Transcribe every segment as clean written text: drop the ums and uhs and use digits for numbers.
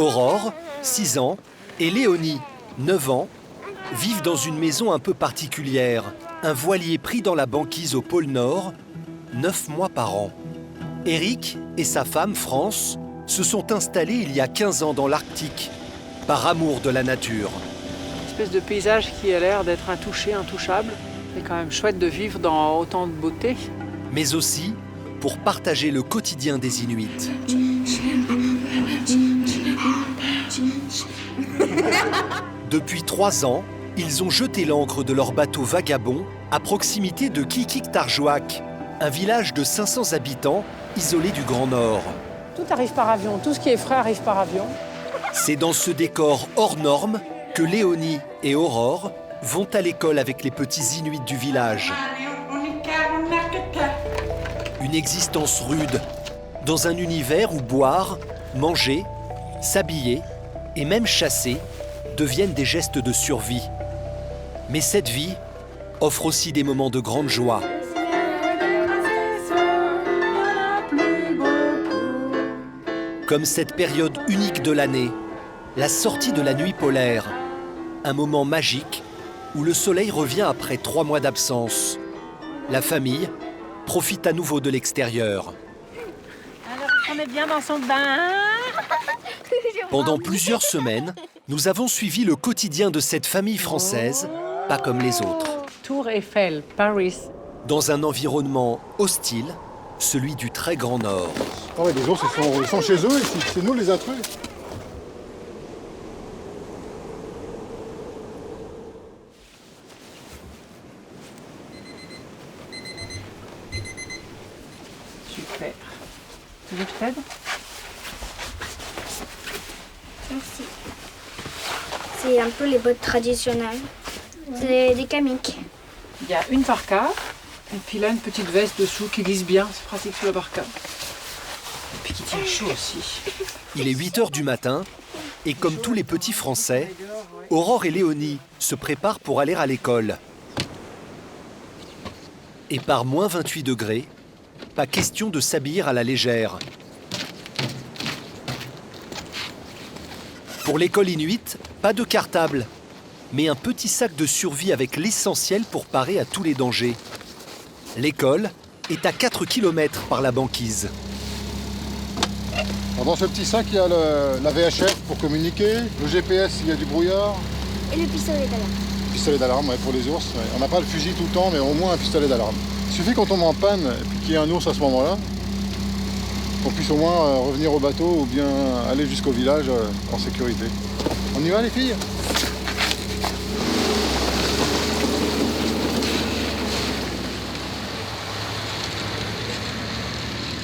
Aurore, 6 ans, et Léonie, 9 ans, vivent dans une maison un peu particulière, un voilier pris dans la banquise au pôle Nord, 9 mois par an. Éric et sa femme, France, se sont installés il y a 15 ans dans l'Arctique, par amour de la nature. Une espèce de paysage qui a l'air d'être intouché, intouchable. C'est quand même chouette de vivre dans autant de beauté. Mais aussi pour partager le quotidien des Inuits. Depuis 3 ans, ils ont jeté l'ancre de leur bateau vagabond à proximité de Qikiqtarjuaq, un village de 500 habitants isolé du Grand Nord. Tout arrive par avion, tout ce qui est frais arrive par avion. C'est dans ce décor hors norme que Léonie et Aurore vont à l'école avec les petits Inuits du village. Une existence rude, dans un univers où boire, manger, s'habiller et même chasser deviennent des gestes de survie. Mais cette vie offre aussi des moments de grande joie. Comme cette période unique de l'année, la sortie de la nuit polaire, un moment magique où le soleil revient après 3 mois d'absence. La famille profite à nouveau de l'extérieur. Alors, on est bien dans son bain. Pendant plusieurs semaines, nous avons suivi le quotidien de cette famille française, pas comme les autres. Tour Eiffel, Paris. Dans un environnement hostile, celui du très grand Nord. Ah ouais, les ours, ils sont chez eux ici. C'est nous les intrus. Super. Tu veux que je t'aide? Merci. C'est un peu les bottes traditionnelles. C'est des kamiks. Il y a une parka, et puis là une petite veste dessous qui glisse bien, c'est pratique sur la parka. Et puis qui tient chaud aussi. Il est 8 h du matin, et comme tous les petits Français, Aurore et Léonie se préparent pour aller à l'école. Et par moins 28 degrés, pas question de s'habiller à la légère. Pour l'école inuite, pas de cartable, mais un petit sac de survie avec l'essentiel pour parer à tous les dangers. L'école est à 4 km par la banquise. Dans ce petit sac, il y a la VHF pour communiquer, le GPS s'il y a du brouillard. Et le pistolet d'alarme. Pistolet d'alarme, ouais, pour les ours. Ouais. On n'a pas le fusil tout le temps, mais au moins un pistolet d'alarme. Il suffit qu'on tombe en panne et puis qu'il y ait un ours à ce moment-là, qu'on puisse au moins revenir au bateau ou bien aller jusqu'au village en sécurité. On y va les filles?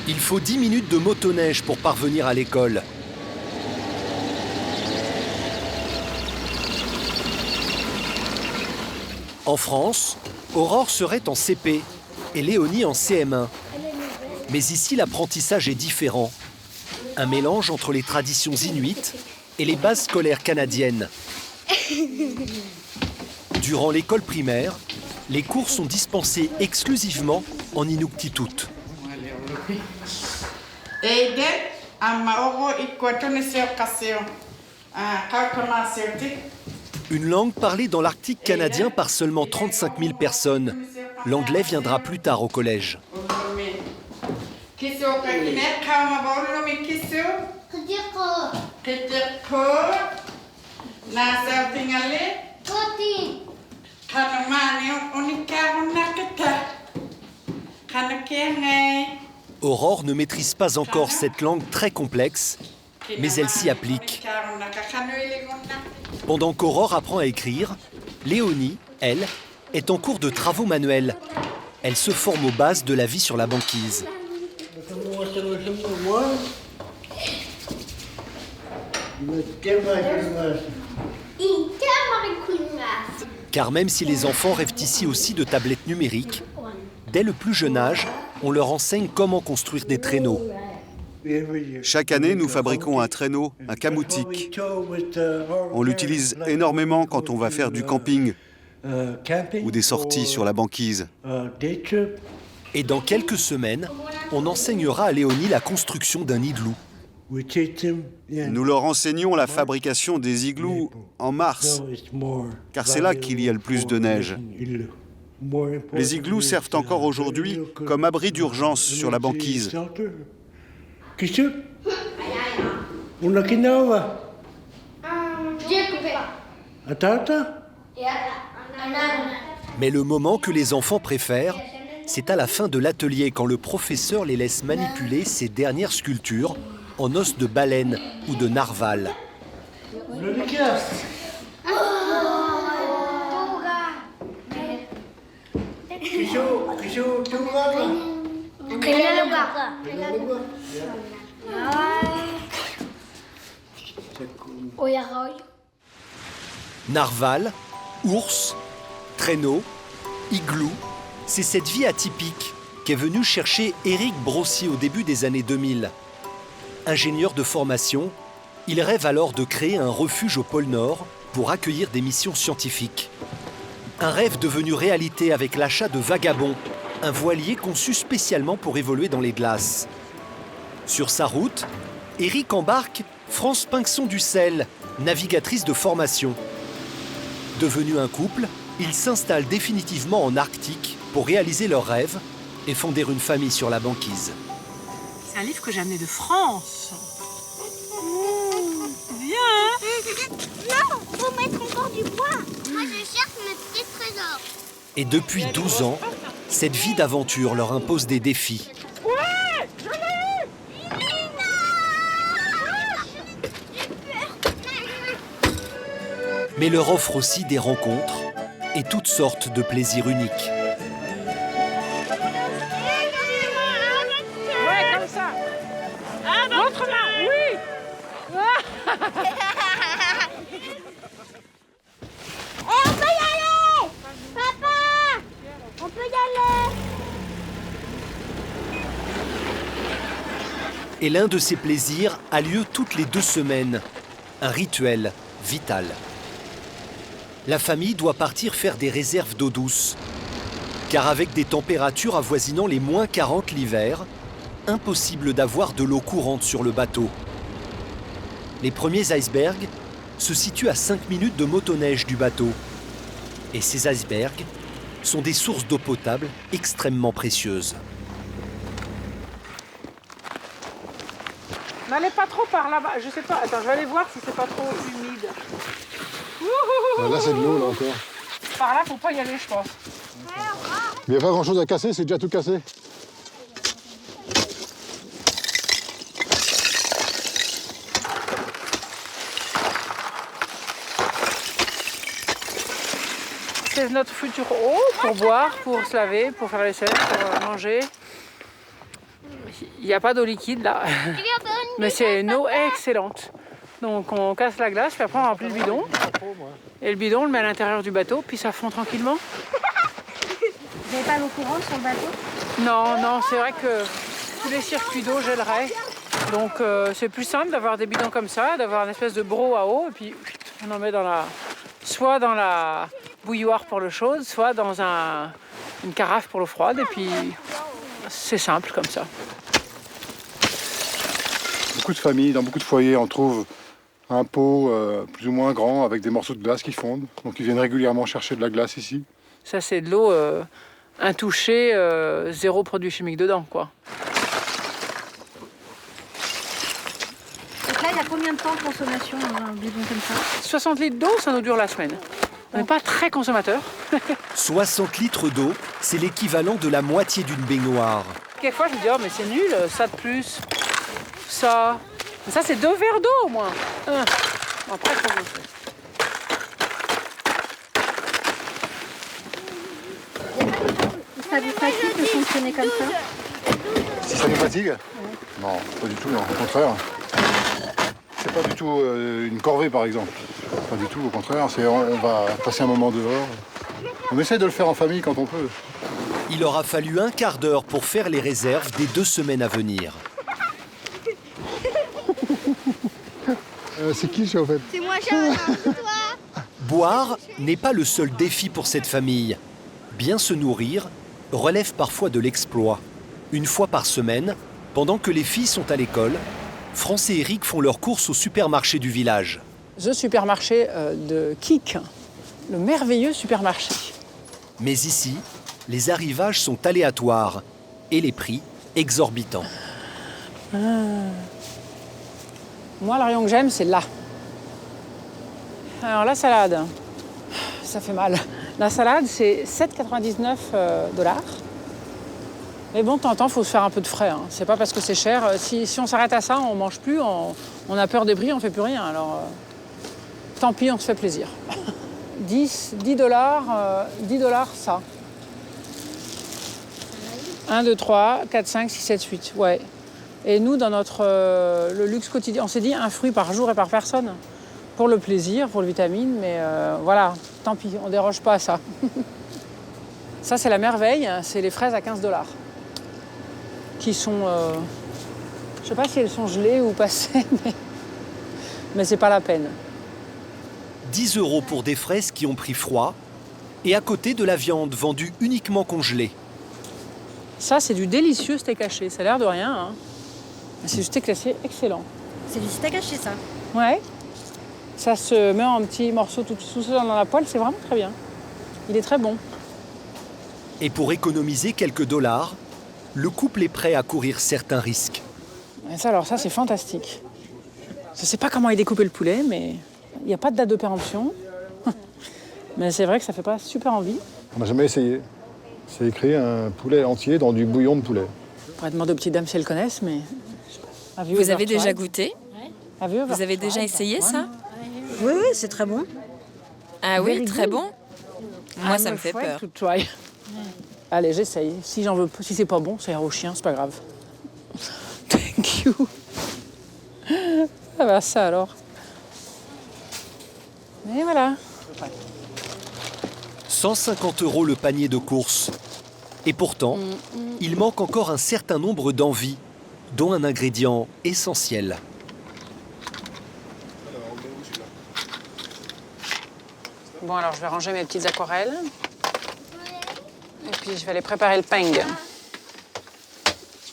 Il faut 10 minutes de motoneige pour parvenir à l'école. En France, Aurore serait en CP et Léonie en CM1. Mais ici, l'apprentissage est différent. Un mélange entre les traditions inuites et les bases scolaires canadiennes. Durant l'école primaire, les cours sont dispensés exclusivement en Inuktitut. Une langue parlée dans l'Arctique canadien par seulement 35 000 personnes. L'anglais viendra plus tard au collège. Aurore ne maîtrise pas encore cette langue très complexe, mais elle s'y applique. Pendant qu'Aurore apprend à écrire, Léonie, elle, est en cours de travaux manuels. Elle se forme aux bases de la vie sur la banquise. Car même si les enfants rêvent ici aussi de tablettes numériques, dès le plus jeune âge, on leur enseigne comment construire des traîneaux. Chaque année, nous fabriquons un traîneau, un kamoutik. On l'utilise énormément quand on va faire du camping ou des sorties sur la banquise. Et dans quelques semaines, on enseignera à Léonie la construction d'un igloo. Nous leur enseignons la fabrication des igloos en mars, car c'est là qu'il y a le plus de neige. Les igloos servent encore aujourd'hui comme abri d'urgence sur la banquise. Mais le moment que les enfants préfèrent, c'est à la fin de l'atelier quand le professeur les laisse manipuler ces dernières sculptures en os de baleine ou de narval. Narval, ours, traîneau, igloo, c'est cette vie atypique qu'est venu chercher Éric Brossier au début des années 2000. Ingénieur de formation, il rêve alors de créer un refuge au pôle Nord pour accueillir des missions scientifiques. Un rêve devenu réalité avec l'achat de Vagabond, un voilier conçu spécialement pour évoluer dans les glaces. Sur sa route, Éric embarque France Pinxon-Ducel, navigatrice de formation. Devenu un couple, ils s'installent définitivement en Arctique pour réaliser leurs rêves et fonder une famille sur la banquise. C'est un livre que j'ai amené de France. Viens. Non, faut mettre encore du bois. Moi, je cherche mes petits trésors. Et depuis 12 ans, cette vie d'aventure leur impose des défis. Ouais, je l'ai eu. Mais leur offre aussi des rencontres et toutes sortes de plaisirs uniques. Ouais, comme ça. L'autre main, oui. On peut y aller. Papa, on peut y aller. Et l'un de ces plaisirs a lieu toutes les 2 semaines. Un rituel vital. La famille doit partir faire des réserves d'eau douce. Car avec des températures avoisinant les moins 40 l'hiver, impossible d'avoir de l'eau courante sur le bateau. Les premiers icebergs se situent à 5 minutes de motoneige du bateau. Et ces icebergs sont des sources d'eau potable extrêmement précieuses. N'allez pas trop par là-bas. Je sais pas. Attends, je vais aller voir si c'est pas trop humide. Là, c'est de l'eau, là, encore. Par là, faut pas y aller, je pense. Il n'y a pas grand-chose à casser, c'est déjà tout cassé. C'est notre future eau pour boire, pour se laver, pour faire la vaisselle, pour manger. Il n'y a pas d'eau liquide là, mais c'est une eau excellente. Donc on casse la glace, puis après on remplit le bidon. Et le bidon on le met à l'intérieur du bateau, puis ça fond tranquillement. Vous n'avez pas l'eau courante sur le bateau? Non, non, c'est vrai que tous les circuits d'eau gèleraient. Donc c'est plus simple d'avoir des bidons comme ça, d'avoir une espèce de broc à eau, et puis on en met soit dans la bouilloire pour l'eau chaude, soit dans une carafe pour l'eau froide, et puis c'est simple comme ça. Beaucoup de familles, dans beaucoup de foyers, on trouve un pot plus ou moins grand avec des morceaux de glace qui fondent. Donc ils viennent régulièrement chercher de la glace ici. Ça c'est de l'eau intouchée, zéro produit chimique dedans, quoi. Donc là, il y a combien de temps de consommation dans un bidon comme ça? 60 litres d'eau, ça nous dure la semaine. On n'est pas très consommateur. 60 litres d'eau, c'est l'équivalent de la moitié d'une baignoire. Quelquefois je me dis, oh mais c'est nul, ça de plus, ça. Mais ça c'est 2 verres d'eau au moins. Après, faut le faire. Ça vous fatigue de fonctionner comme ça? Si ça nous fatigue? Non, pas du tout, non. Au contraire. C'est pas du tout une corvée, par exemple. Pas du tout, au contraire. On va passer un moment dehors. On essaie de le faire en famille quand on peut. Il aura fallu un quart d'heure pour faire les réserves des 2 semaines à venir. C'est qui, ça, au fait? C'est moi, Charles, c'est toi. Boire n'est pas le seul défi pour cette famille. Bien se nourrir relève parfois de l'exploit. Une fois par semaine, pendant que les filles sont à l'école, France et Eric font leurs courses au supermarché du village. The supermarché de Kik, le merveilleux supermarché. Mais ici, les arrivages sont aléatoires et les prix exorbitants. Moi, le rayon que j'aime, c'est là. Alors, la salade, ça fait mal. La salade, c'est 7,99 $. Mais bon, de temps en temps, il faut se faire un peu de frais. Hein. C'est pas parce que c'est cher. Si on s'arrête à ça, on mange plus, on a peur des prix, on fait plus rien. Alors, tant pis, on se fait plaisir. 10 $, 10 $ ça. 1, 2, 3, 4, 5, 6, 7, 8. Ouais. Et nous, dans notre le luxe quotidien, on s'est dit un fruit par jour et par personne. Pour le plaisir, pour le vitamine, mais voilà, tant pis, on déroge pas à ça. Ça, c'est la merveille, c'est les fraises à 15 $. Qui sont, je sais pas si elles sont gelées ou passées, mais c'est pas la peine. 10 € pour des fraises qui ont pris froid et à côté de la viande vendue uniquement congelée. Ça, c'est du délicieux steak haché, ça a l'air de rien. Hein. C'est du steak haché excellent. C'est du steak haché, ça. Ouais. Ça se met en petits morceaux tout seul dans la poêle, c'est vraiment très bien. Il est très bon. Et pour économiser quelques dollars, le couple est prêt à courir certains risques. Et ça, alors ça, c'est fantastique. Je sais pas comment il découpait le poulet, mais il n'y a pas de date de péremption. Mais c'est vrai que ça fait pas super envie. On n'a jamais essayé. C'est écrit un poulet entier dans du bouillon de poulet. On pourrait demander aux petites dames si elles connaissent, mais... Vous avez déjà goûté? Vous avez déjà essayé ça? Oui, c'est très bon. Ah oui, très bon. Moi, ça me fait peur. Allez, j'essaye. Si j'en veux, si c'est pas bon, ça ira au chien, c'est pas grave. Thank you. Ah bah ça alors. Et voilà. 150 € le panier de courses. Et pourtant, il manque encore un certain nombre d'envies, dont un ingrédient essentiel. Bon, alors je vais ranger mes petites aquarelles. Et puis je vais aller préparer le peng. Je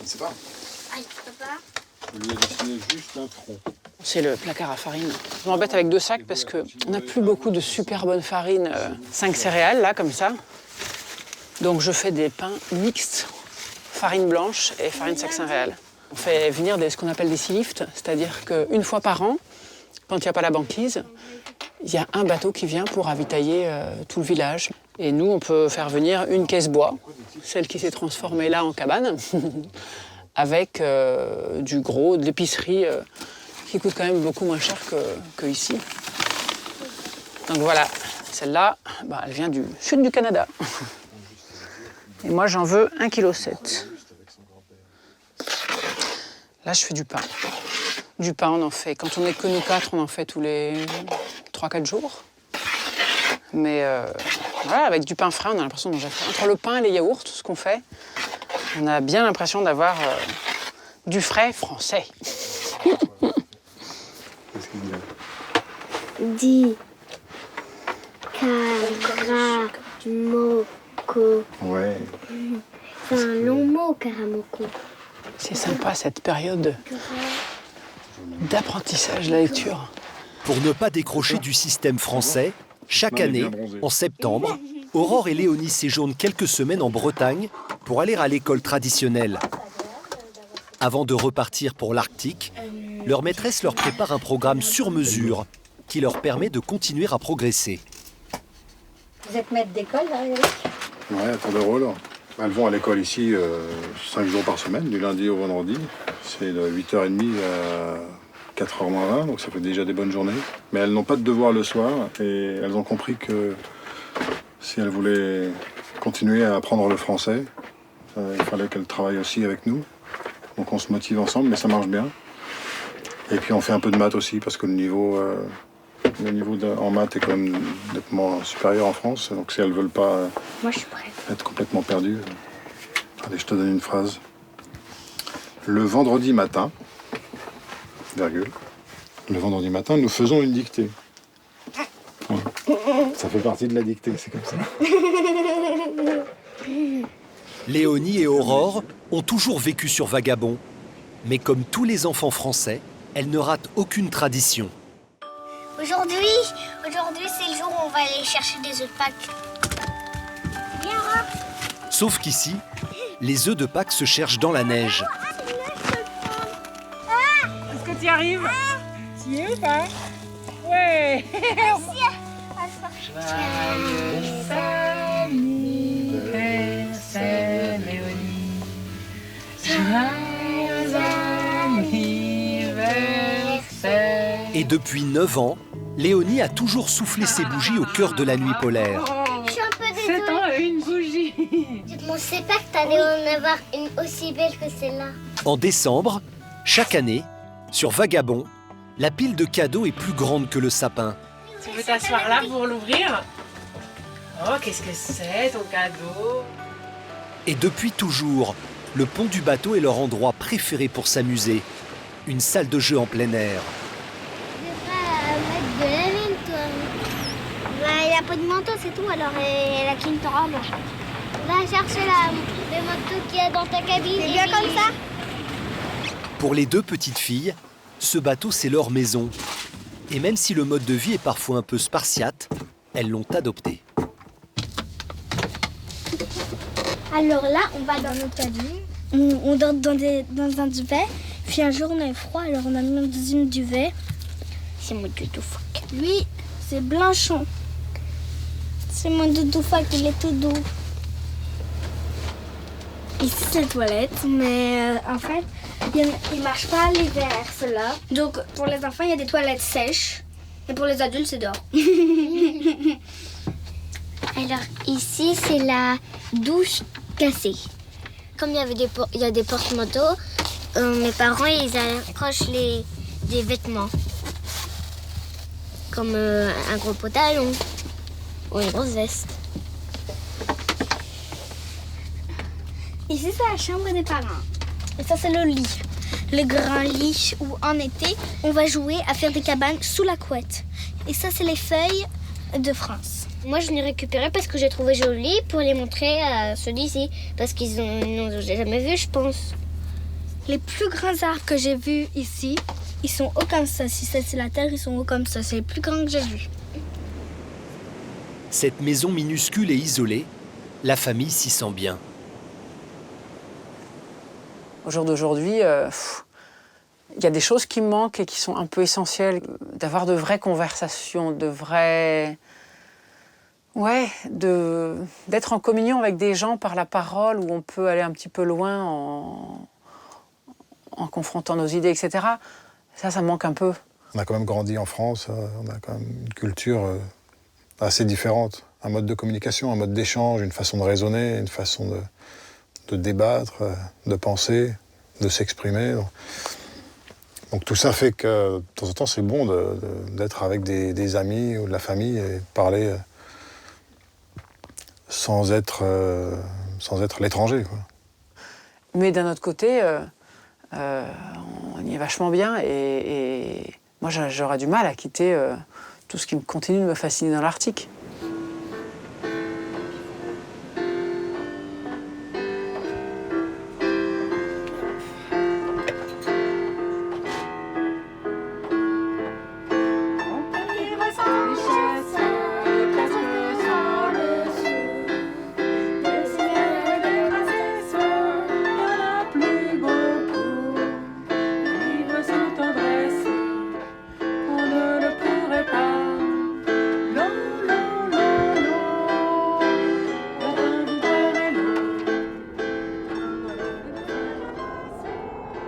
ne sais pas. Je lui ai dessiné juste un tronc. C'est le placard à farine. Je m'embête avec 2 sacs parce qu'on n'a plus beaucoup de super bonne farine. 5 céréales, là, comme ça. Donc je fais des pains mixtes, farine blanche et farine sac céréales. On fait venir ce qu'on appelle des sea lifts, c'est-à-dire qu'une fois par an, quand il n'y a pas la banquise, il y a un bateau qui vient pour ravitailler tout le village. Et nous, on peut faire venir une caisse bois, celle qui s'est transformée là en cabane, avec du gros, de l'épicerie qui coûte quand même beaucoup moins cher que ici. Donc voilà, celle-là, elle vient du sud du Canada. Et moi, j'en veux 1,7 kg. Là, je fais du pain. Du pain, on en fait, quand on n'est que nous 4, on en fait tous les 3-4 jours. Mais voilà, avec du pain frais, on a l'impression de manger frais. Entre le pain et les yaourts, ce qu'on fait, on a bien l'impression d'avoir du frais français. Qu'est-ce qu'il dit? Di Karamoko. Ouais. C'est un long mot, Karamoko. C'est sympa cette période d'apprentissage de la lecture. Pour ne pas décrocher du système français, chaque année, en septembre, Aurore et Léonie séjournent quelques semaines en Bretagne pour aller à l'école traditionnelle. Avant de repartir pour l'Arctique, leur maîtresse leur prépare un programme sur mesure qui leur permet de continuer à progresser. Vous êtes maître d'école, là, Eric? Ouais, à tour de rôle. Elles vont à l'école ici 5 jours par semaine, du lundi au vendredi. C'est de 8h30 à 4h moins 20, donc ça fait déjà des bonnes journées. Mais elles n'ont pas de devoirs le soir et elles ont compris que si elles voulaient continuer à apprendre le français, il fallait qu'elles travaillent aussi avec nous. Donc on se motive ensemble, mais ça marche bien. Et puis on fait un peu de maths aussi, parce que le niveau en maths est quand même nettement supérieur en France. Donc si elles ne veulent pas Moi, je suis prête. être complètement perdues. Allez, je te donne une phrase. Le vendredi matin, virgule, le vendredi matin, nous faisons une dictée. Ouais. Ça fait partie de la dictée, c'est comme ça. Léonie et Aurore ont toujours vécu sur Vagabond. Mais comme tous les enfants français, elle ne rate aucune tradition. Aujourd'hui, c'est le jour où on va aller chercher des œufs de Pâques. Viens, Rob. Sauf qu'ici, les œufs de Pâques se cherchent dans la neige. Est-ce que tu y arrives? Tu y es ou pas? Ouais. Et depuis 9 ans, Léonie a toujours soufflé ses bougies au cœur de la nuit polaire. Je suis un peu 7 désolée. ans et une bougie. Je ne pensais pas que tu allais en avoir une aussi belle que celle-là. En décembre, chaque année, sur Vagabond, la pile de cadeaux est plus grande que le sapin. Tu veux t'asseoir là pour l'ouvrir? Oh, qu'est-ce que c'est ton cadeau? Et depuis toujours, le pont du bateau est leur endroit préféré pour s'amuser. Une salle de jeu en plein air. Je vais pas mettre de la laine, toi. Il n'y a pas de manteau, c'est tout. Alors, elle a qu'une robe. Va chercher le manteau qu'il y a dans ta cabine. C'est bien comme ça? Pour les deux petites filles, ce bateau, c'est leur maison. Et même si le mode de vie est parfois un peu spartiate, elles l'ont adopté. Alors là, on va dans notre cabine. On dort dans un duvet. Puis un jour, on a eu froid, alors on a mis dans une duvet. C'est mon doudou-phac. Lui, c'est Blanchon. C'est mon doudou-phac, il est tout doux. Ici, c'est les toilettes, mais en fait, il ne marche pas l'hiver, ceux-là. Donc, pour les enfants, il y a des toilettes sèches. Et pour les adultes, c'est dehors. Alors, ici, c'est la douche cassée. Comme il y a des porte-manteaux, mes parents, ils accrochent des vêtements. Comme un gros pantalon ou une grosse veste. Ici, c'est la chambre des parents. Et ça, c'est le lit. Le grand lit où, en été, on va jouer à faire des cabanes sous la couette. Et ça, c'est les feuilles de France. Moi, je l'ai récupéré parce que j'ai trouvé joli pour les montrer à ceux d'ici. Parce qu'ils n'ont jamais vu, je pense. Les plus grands arbres que j'ai vus ici, ils sont hauts comme ça. Si ça, c'est la terre, ils sont hauts comme ça. C'est les plus grands que j'ai vus. Cette maison minuscule et isolée, la famille s'y sent bien. Au jour d'aujourd'hui, il y a des choses qui me manquent et qui sont un peu essentielles. D'avoir de vraies conversations, d'être en communion avec des gens par la parole, où on peut aller un petit peu loin en confrontant nos idées, etc. Ça me manque un peu. On a quand même grandi en France, on a quand même une culture assez différente. Un mode de communication, un mode d'échange, une façon de raisonner, une façon de débattre, de penser, de s'exprimer. Donc tout ça fait que de temps en temps, c'est bon d'être avec des amis ou de la famille et parler sans être l'étranger, quoi. Mais d'un autre côté, on y est vachement bien et moi j'aurais du mal à quitter tout ce qui continue de me fasciner dans l'Arctique.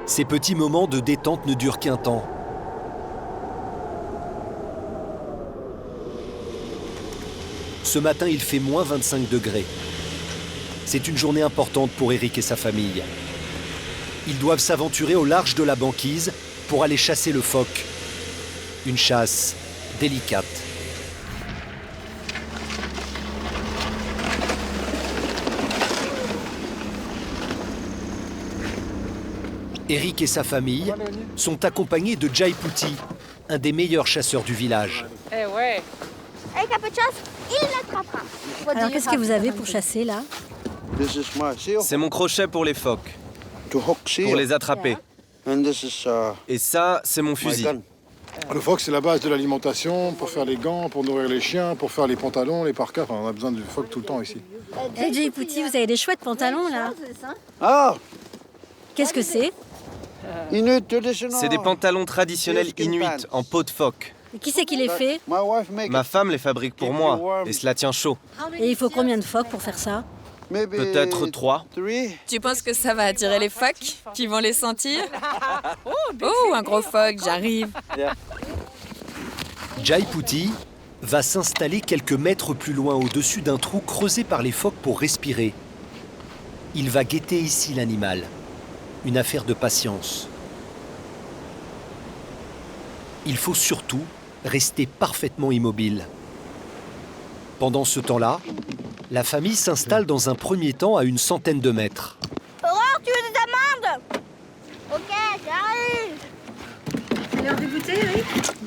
Ces petits moments de détente ne durent qu'un temps. Ce matin, il fait moins 25 degrés. C'est une journée importante pour Eric et sa famille. Ils doivent s'aventurer au large de la banquise pour aller chasser le phoque. Une chasse délicate. Eric et sa famille sont accompagnés de Jai Puti, un des meilleurs chasseurs du village. Eh ouais. Avec un peu de chance, il l'attrapera. Alors qu'est-ce que vous avez pour chasser là? C'est mon crochet pour les phoques, pour les attraper. Et ça, c'est mon fusil. Le phoque, c'est la base de l'alimentation, pour faire les gants, pour nourrir les chiens, pour faire les pantalons, les parkas. Enfin, on a besoin du phoque tout le temps ici. Eh, Djibouti, vous avez des chouettes pantalons là. Ah, Qu'est-ce que c'est? c'est des pantalons traditionnels inuits en peau de phoque. Et qui c'est qui les fait? Ma femme les fabrique pour moi et cela tient chaud. Et il faut combien de phoques pour faire ça? Peut-être 3. Tu penses que ça va attirer les phoques qui vont les sentir? Oh, un gros phoque, j'arrive. Jaiputi va s'installer quelques mètres plus loin au-dessus d'un trou creusé par les phoques pour respirer. Il va guetter ici l'animal. Une affaire de patience. Il faut surtout rester parfaitement immobile. Pendant ce temps-là, la famille s'installe dans un premier temps à une centaine de mètres. Aurore, tu veux des amandes? Ok, j'arrive. C'est l'heure du goûter, oui.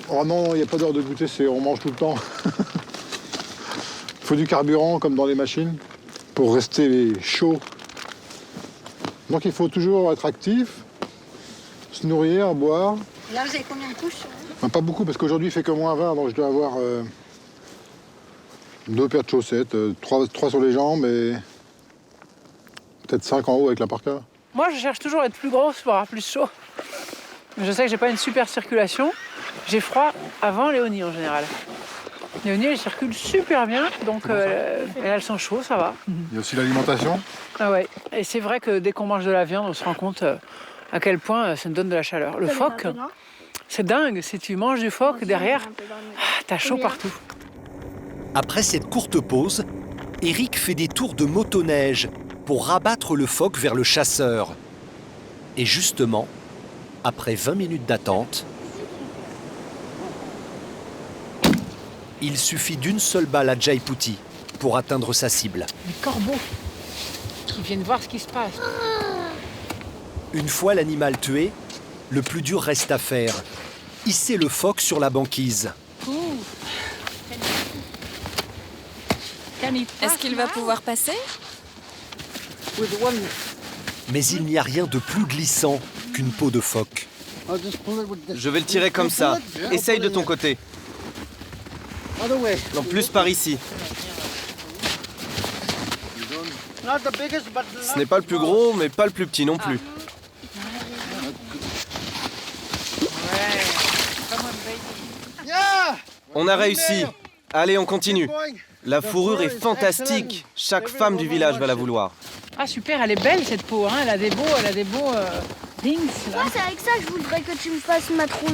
Oh non, il n'y a pas d'heure de goûter, on mange tout le temps. Il faut du carburant, comme dans les machines, pour rester chaud. Donc il faut toujours être actif, se nourrir, boire. Là, vous avez combien de couches? Enfin, pas beaucoup, parce qu'aujourd'hui il fait que moins 20, donc je dois avoir 2 paires de chaussettes, 3 sur les jambes et peut-être 5 en haut avec la parka. Moi, je cherche toujours à être plus grosse pour avoir plus chaud. Je sais que j'ai pas une super circulation. J'ai froid avant Léonie en général. Léonie, elle circule super bien, donc elle sent chaud, ça va. Il y a aussi l'alimentation. Ah ouais. Et c'est vrai que dès qu'on mange de la viande, on se rend compte à quel point ça nous donne de la chaleur. Le phoque, c'est dingue. Si tu manges du phoque, derrière, t'as chaud partout. Après cette courte pause, Eric fait des tours de motoneige pour rabattre le phoque vers le chasseur. Et justement, après 20 minutes d'attente, il suffit d'une seule balle à Jaiputi pour atteindre sa cible. Les corbeaux qui viennent voir ce qui se passe. Une fois l'animal tué, le plus dur reste à faire. Hisser le phoque sur la banquise. Est-ce qu'il va pouvoir passer? Mais il n'y a rien de plus glissant qu'une peau de phoque. Je vais le tirer comme ça. Essaye de ton côté. Non, plus par ici. Ce n'est pas le plus gros, mais pas le plus petit non plus. On a réussi. Allez, on continue. La fourrure est fantastique. Chaque femme du village va la vouloir. Ah super, elle est belle cette peau, hein. Elle a des beaux rings là. Moi, c'est avec ça que je voudrais que tu me fasses ma trousse.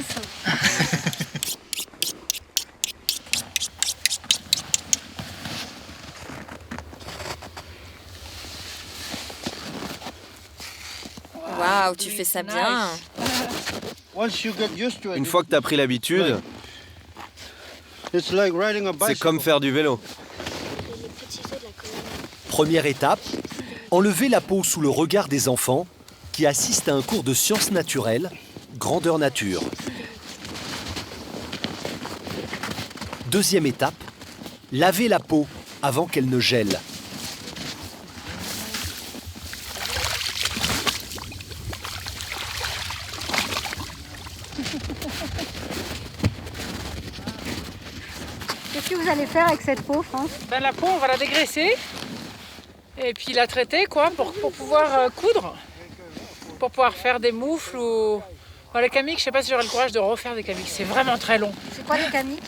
Waouh, tu fais ça bien. Une fois que tu as pris l'habitude, c'est comme faire du vélo. Première étape, enlever la peau sous le regard des enfants qui assistent à un cours de sciences naturelles, grandeur nature. Deuxième étape, laver la peau avant qu'elle ne gèle. Qu'est-ce que vous allez faire avec cette peau, France? Ben, la peau, on va la dégraisser et puis la traiter quoi, pour pouvoir coudre, pour pouvoir faire des moufles ou... Bon, les kamiks, je sais pas si j'aurai le courage de refaire des kamiks, c'est vraiment très long. C'est quoi les kamiks?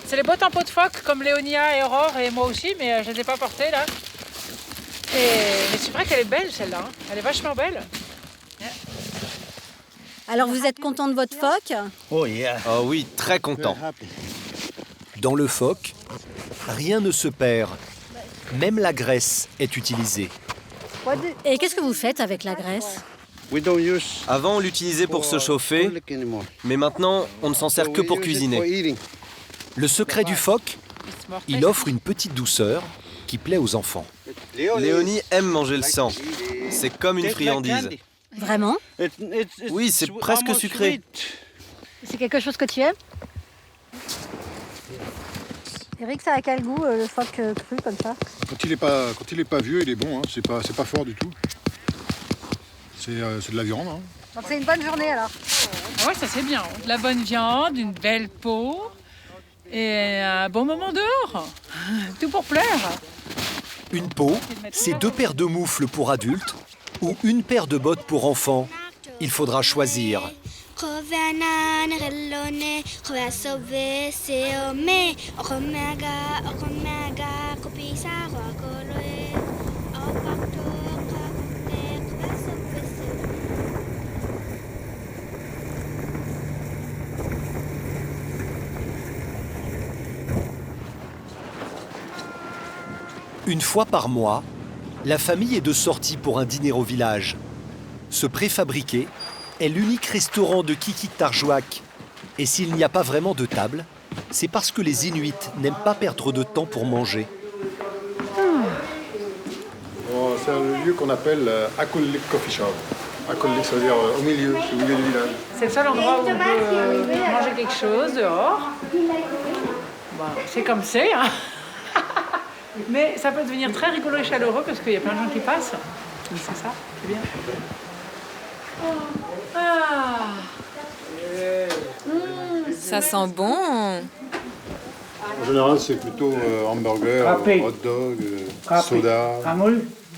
C'est les bottes en peau de phoque comme Léonia et Aurore et moi aussi, mais je les ai pas portées là. Mais c'est vrai qu'elle est belle celle-là, hein. Elle est vachement belle. Alors vous êtes content de votre phoque? Oh oui, très content. Dans le phoque, rien ne se perd. Même la graisse est utilisée. Et qu'est-ce que vous faites avec la graisse? Avant, on l'utilisait pour se chauffer, mais maintenant, on ne s'en sert que pour cuisiner. Le secret du phoque, il offre une petite douceur qui plaît aux enfants. Léonie aime manger le sang. C'est comme une friandise. Vraiment? Oui, c'est presque sucré. C'est quelque chose que tu aimes? Eric, ça a quel goût le phoque cru comme ça? Quand il est pas vieux, il est bon, hein. C'est pas fort du tout. C'est de la viande. Hein. Donc c'est une bonne journée alors. Ah ouais, ça c'est bien. De la bonne viande, une belle peau et un bon moment dehors. Tout pour plaire. Une peau, c'est 2 paires de moufles pour adultes ou une paire de bottes pour enfants. Il faudra choisir. Une fois par mois, la famille est de sortie pour un dîner au village. Ce préfabriqué est l'unique restaurant de Qikiqtarjuaq. Et s'il n'y a pas vraiment de table, c'est parce que les Inuits n'aiment pas perdre de temps pour manger. C'est un lieu qu'on appelle Akullik Coffee Shop. Akullik, ça veut dire au milieu du village. C'est le seul endroit où on peut manger quelque chose dehors. Bon, c'est comme c'est, hein. Mais ça peut devenir très rigolo et chaleureux parce qu'il y a plein de gens qui passent. Donc c'est ça, c'est bien. Ah. Ça sent bon. En général, c'est plutôt hamburger, hot dog, soda,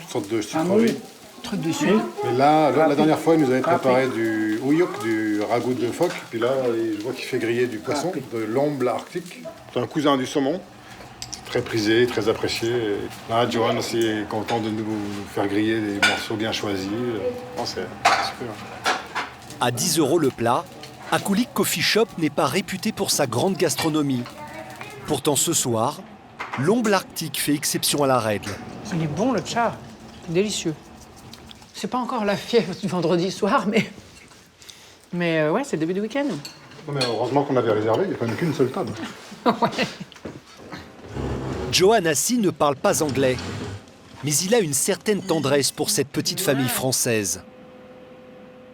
toutes sortes de sucreries. Truc de sucre. Mais là, la dernière fois, il nous avait préparé du uyuk, du ragoût de phoque. Puis là, je vois qu'il fait griller du poisson, de l'omble arctique. C'est un cousin du saumon. Très prisé, très apprécié. Là, Johan aussi est content de nous faire griller des morceaux bien choisis. Non, c'est super. À 10 € le plat, Akullik Coffee Shop n'est pas réputé pour sa grande gastronomie. Pourtant ce soir, l'omble arctique fait exception à la règle. Il est bon le tcha, délicieux. C'est pas encore la fièvre du vendredi soir, mais ouais, c'est le début du week-end. Non, mais heureusement qu'on avait réservé, il n'y a quand même qu'une seule table. Ouais. Johan Assi ne parle pas anglais, mais il a une certaine tendresse pour cette petite famille française.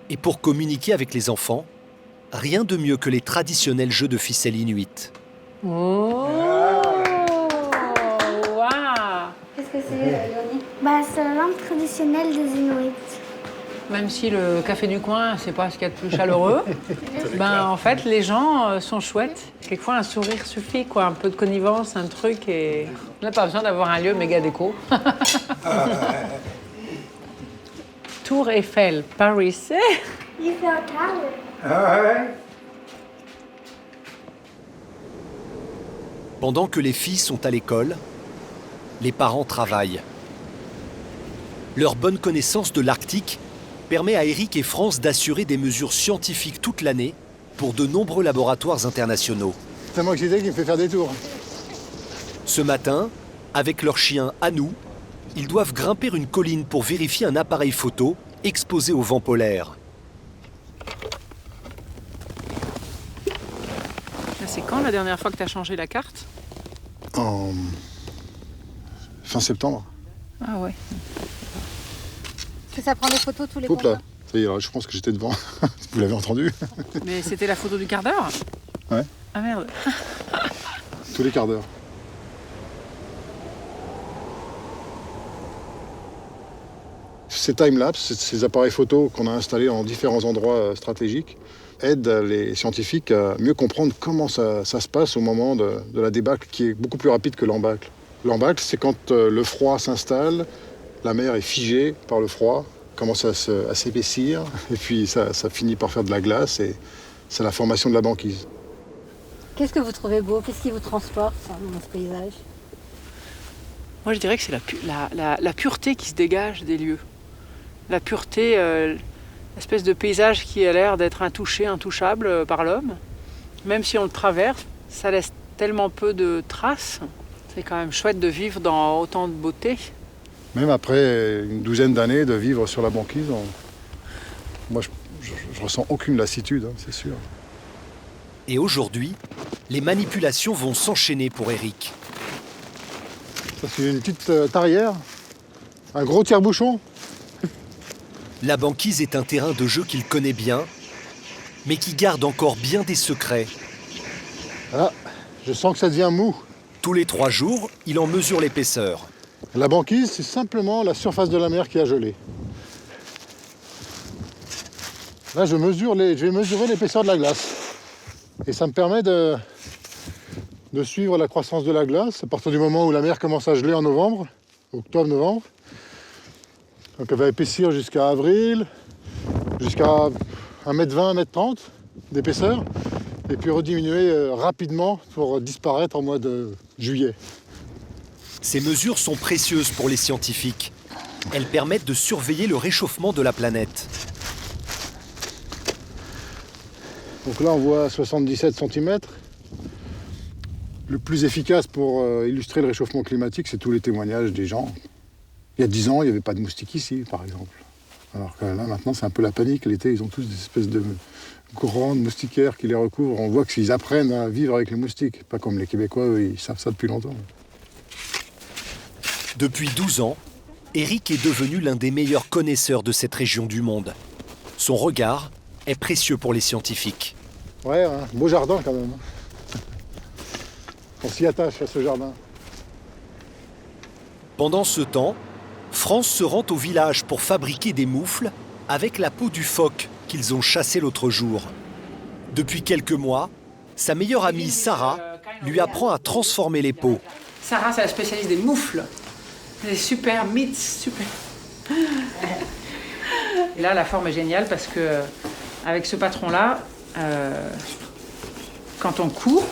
Et pour communiquer avec les enfants, rien de mieux que les traditionnels jeux de ficelle inuits. Oh, waouh. Qu'est-ce que c'est, Léonie? C'est la langue traditionnelle des Inuits. Même si le café du coin, c'est pas ce qu'il y a de plus chaleureux, en fait, les gens sont chouettes. Quelquefois, un sourire suffit, quoi. Un peu de connivence, un truc, et on n'a pas besoin d'avoir un lieu méga déco. Tour Eiffel, Paris. Il fait un quart. Pendant que les filles sont à l'école, les parents travaillent. Leur bonne connaissance de l'Arctique permet à Eric et France d'assurer des mesures scientifiques toute l'année pour de nombreux laboratoires internationaux. C'est tellement excité qu'il me fait faire des tours. Ce matin, avec leur chien Anou, ils doivent grimper une colline pour vérifier un appareil photo exposé au vent polaire. C'est quand la dernière fois que tu as changé la carte? En fin septembre. Ah ouais. Est-ce que ça prend des photos tous les Hop mois? là, ça y est, alors, je pense que j'étais devant. Vous l'avez entendu? Mais c'était la photo du quart d'heure? Ouais. Ah merde. Tous les quarts d'heure. Ces timelapses, ces appareils photo qu'on a installés en différents endroits stratégiques, aident les scientifiques à mieux comprendre comment ça se passe au moment de la débâcle, qui est beaucoup plus rapide que l'embâcle. L'embâcle, c'est quand le froid s'installe, la mer est figée par le froid, commence à s'épaissir, et puis ça finit par faire de la glace, et c'est la formation de la banquise. Qu'est-ce que vous trouvez beau? Qu'est-ce qui vous transporte dans ce paysage? Moi, je dirais que c'est la pureté qui se dégage des lieux. La pureté, l'espèce de paysage qui a l'air d'être intouché, intouchable par l'homme. Même si on le traverse, ça laisse tellement peu de traces. C'est quand même chouette de vivre dans autant de beauté. Même après une douzaine d'années de vivre sur la banquise, moi, je ressens aucune lassitude, hein, c'est sûr. Et aujourd'hui, les manipulations vont s'enchaîner pour Eric. Ça, c'est une petite tarière, un gros tire-bouchon. La banquise est un terrain de jeu qu'il connaît bien, mais qui garde encore bien des secrets. Ah, je sens que ça devient mou. Tous les 3 jours, il en mesure l'épaisseur. La banquise, c'est simplement la surface de la mer qui a gelé. Là, je vais mesurer l'épaisseur de la glace. Et ça me permet de suivre la croissance de la glace à partir du moment où la mer commence à geler en novembre, octobre-novembre. Donc elle va épaissir jusqu'à avril, jusqu'à 1m20, 1m30 d'épaisseur, et puis rediminuer rapidement pour disparaître au mois de juillet. Ces mesures sont précieuses pour les scientifiques. Elles permettent de surveiller le réchauffement de la planète. Donc là, on voit 77 cm. Le plus efficace pour illustrer le réchauffement climatique, c'est tous les témoignages des gens. Il y a 10 ans, il n'y avait pas de moustiques ici, par exemple. Alors que là, maintenant, c'est un peu la panique. L'été, ils ont tous des espèces de grandes moustiquaires qui les recouvrent. On voit qu'ils apprennent à vivre avec les moustiques. Pas comme les Québécois, eux, ils savent ça depuis longtemps. Depuis 12 ans, Eric est devenu l'un des meilleurs connaisseurs de cette région du monde. Son regard est précieux pour les scientifiques. Ouais, hein, beau jardin quand même. On s'y attache à ce jardin. Pendant ce temps, France se rend au village pour fabriquer des moufles avec la peau du phoque qu'ils ont chassé l'autre jour. Depuis quelques mois, sa meilleure amie Sarah lui apprend à transformer les peaux. Sarah, c'est la spécialiste des moufles. Des super mythes, super. Et là, la forme est géniale parce que avec ce patron-là, quand on court,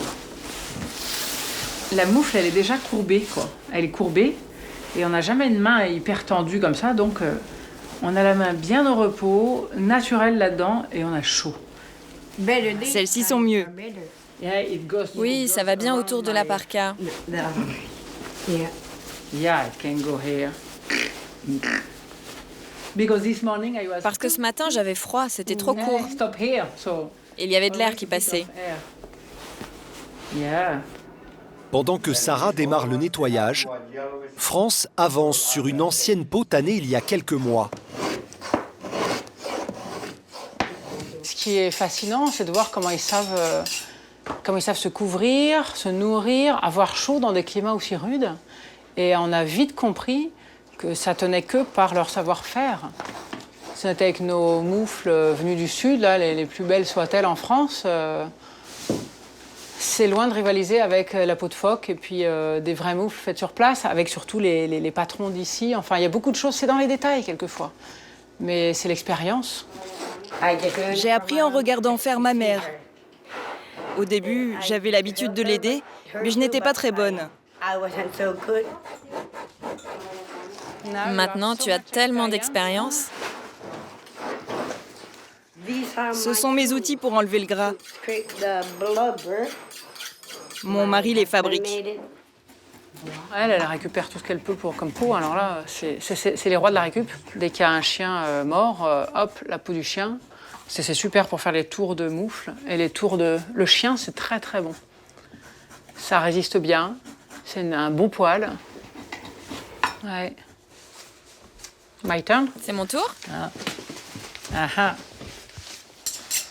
la moufle, elle est déjà courbée, quoi. Elle est courbée et on n'a jamais une main hyper tendue comme ça, donc on a la main bien au repos, naturelle là-dedans et on a chaud. Celles-ci sont mieux. Oui, ça va bien autour de la parka. Yeah, it can go here. Parce que ce matin, j'avais froid, c'était trop court. Stop here. So, Il y avait de l'air qui passait. yeah. Pendant que Sarah démarre le nettoyage, France avance sur une ancienne peau tannée il y a quelques mois. Ce qui est fascinant, c'est de voir comment ils savent se couvrir, se nourrir, avoir chaud dans des climats aussi rudes. Et on a vite compris que ça tenait que par leur savoir-faire. Si on était avec nos moufles venues du sud, là, les plus belles soient-elles en France, c'est loin de rivaliser avec la peau de phoque et puis des vrais moufles faits sur place, avec surtout les patrons d'ici. Enfin, il y a beaucoup de choses, c'est dans les détails quelquefois. Mais c'est l'expérience. J'ai appris en regardant faire ma mère. Au début, j'avais l'habitude de l'aider, mais je n'étais pas très bonne. Maintenant, tu as tellement d'expérience. Ce sont mes outils pour enlever le gras. Mon mari les fabrique. Elle récupère tout ce qu'elle peut comme peau. Alors là, c'est les rois de la récup. Dès qu'il y a un chien mort, hop, la peau du chien. C'est super pour faire les tours de moufle. Et les tours de... Le chien, c'est très très bon. Ça résiste bien. C'est un bon poil. Ouais. My turn. C'est mon tour. Ah.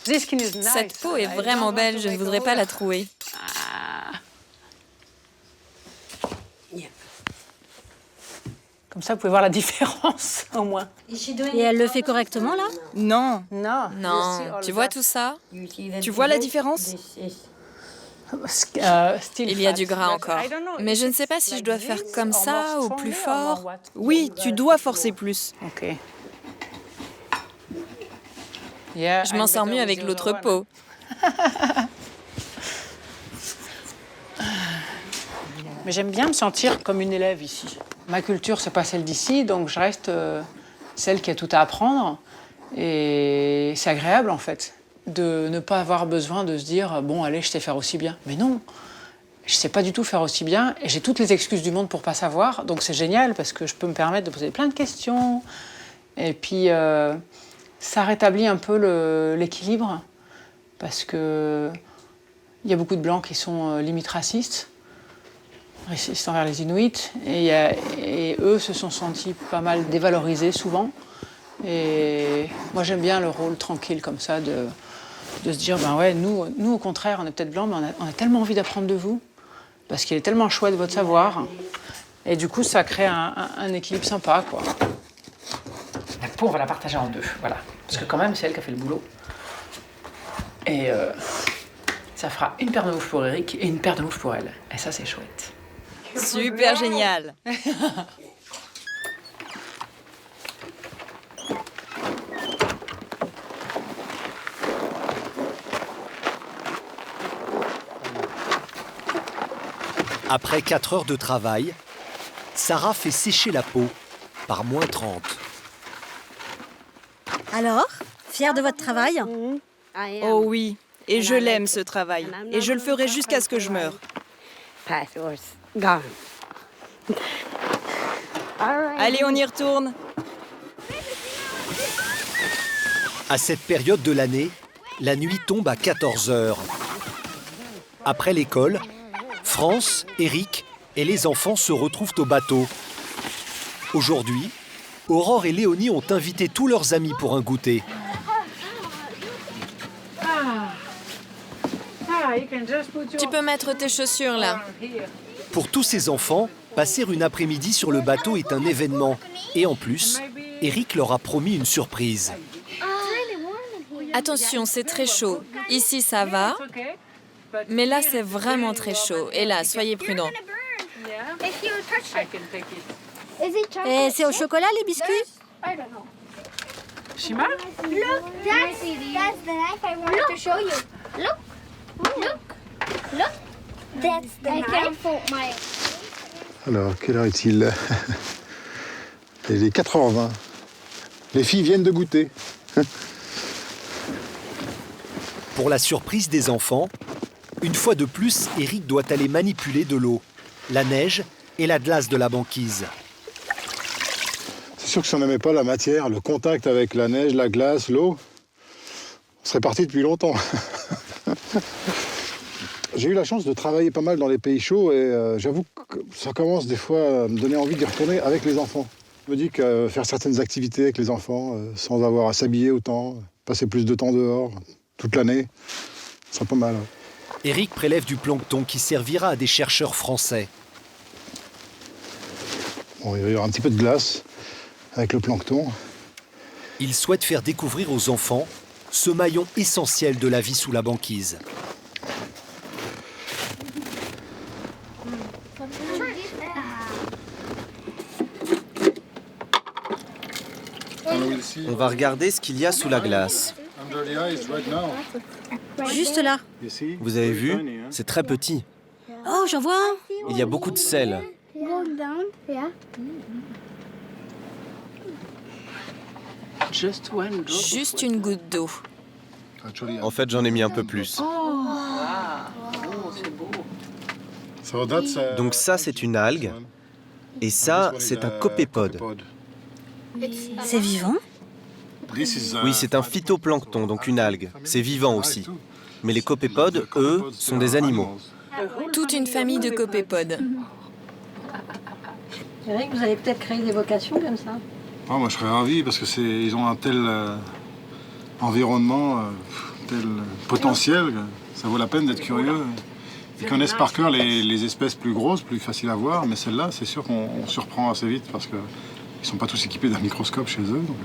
This skin is nice. Cette peau est vraiment belle, je ne voudrais pas la trouer. Comme ça, vous pouvez voir la différence, au moins. Et elle le fait correctement, là? Non. Non. Non, tu vois tout ça? Tu vois la différence? Il y a du gras encore. Mais je ne sais pas si je dois faire comme ça ou plus fort. Oui, tu dois forcer plus. Ok. Je m'en sors mieux avec l'autre peau. Mais j'aime bien me sentir comme une élève ici. Ma culture, c'est pas celle d'ici, donc je reste celle qui a tout à apprendre. Et c'est agréable, en fait, de ne pas avoir besoin de se dire « Bon, allez, je sais faire aussi bien ». Mais non, je sais pas du tout faire aussi bien et j'ai toutes les excuses du monde pour pas savoir. Donc c'est génial parce que je peux me permettre de poser plein de questions. Et puis, ça rétablit un peu l'équilibre parce que il y a beaucoup de Blancs qui sont limite racistes envers les Inuits, et eux se sont sentis pas mal dévalorisés souvent. Et moi j'aime bien le rôle tranquille comme ça de se dire ben ouais, nous au contraire on est peut-être blancs, mais on a tellement envie d'apprendre de vous parce qu'il est tellement chouette votre savoir, et du coup ça crée un équilibre sympa, quoi. La peau on va la partager en deux, voilà, parce que quand même c'est elle qui a fait le boulot. Et ça fera une paire de mouches pour Eric et une paire de mouches pour elle. Et ça, c'est chouette. Super génial. Après 4 heures de travail, Sarah fait sécher la peau par moins 30. Alors, fière de votre travail? Oh oui, et je l'aime ce travail. Et je le ferai jusqu'à ce que je meure. Allez, on y retourne. À cette période de l'année, la nuit tombe à 14 heures. Après l'école, France, Eric et les enfants se retrouvent au bateau. Aujourd'hui, Aurore et Léonie ont invité tous leurs amis pour un goûter. Tu peux mettre tes chaussures là. Pour tous ces enfants, passer une après-midi sur le bateau est un événement. Et en plus, Eric leur a promis une surprise. Attention, c'est très chaud. Ici, ça va. Mais là, c'est vraiment très chaud. Et là, soyez prudents. Et c'est au chocolat les biscuits? Shima? Look, that's the knife I wanted to show you. Look, look. That's the knife. Alors, quelle heure est-il? Il est 4h20. Les filles viennent de goûter. Pour la surprise des enfants, une fois de plus, Eric doit aller manipuler de l'eau, la neige et la glace de la banquise. C'est sûr que si on n'aimait pas la matière, le contact avec la neige, la glace, l'eau, on serait parti depuis longtemps. J'ai eu la chance de travailler pas mal dans les pays chauds et j'avoue que ça commence des fois à me donner envie d'y retourner avec les enfants. Je me dis que faire certaines activités avec les enfants, sans avoir à s'habiller autant, passer plus de temps dehors, toute l'année, ce serait pas mal. Eric prélève du plancton qui servira à des chercheurs français. Bon, il va y avoir un petit peu de glace avec le plancton. Il souhaite faire découvrir aux enfants ce maillon essentiel de la vie sous la banquise. On va regarder ce qu'il y a sous la glace. Juste là. Vous avez vu? C'est très petit. Oh, j'en vois un. Il y a beaucoup de sel. Juste une goutte d'eau. En fait, j'en ai mis un peu plus. Donc ça, c'est une algue. Et ça, c'est un copépode. C'est vivant? Oui, c'est un phytoplancton, donc une algue. C'est vivant aussi. Mais les copépodes, eux, sont des animaux. Toute une famille de copépodes. Eric, vous allez peut-être créer des vocations comme ça? Oh, moi, je serais ravi parce que ils ont un tel environnement, tel potentiel, que ça vaut la peine d'être curieux. Ils connaissent par cœur les espèces plus grosses, plus faciles à voir, mais celles-là, c'est sûr qu'on surprend assez vite parce qu'ils ne sont pas tous équipés d'un microscope chez eux. Donc.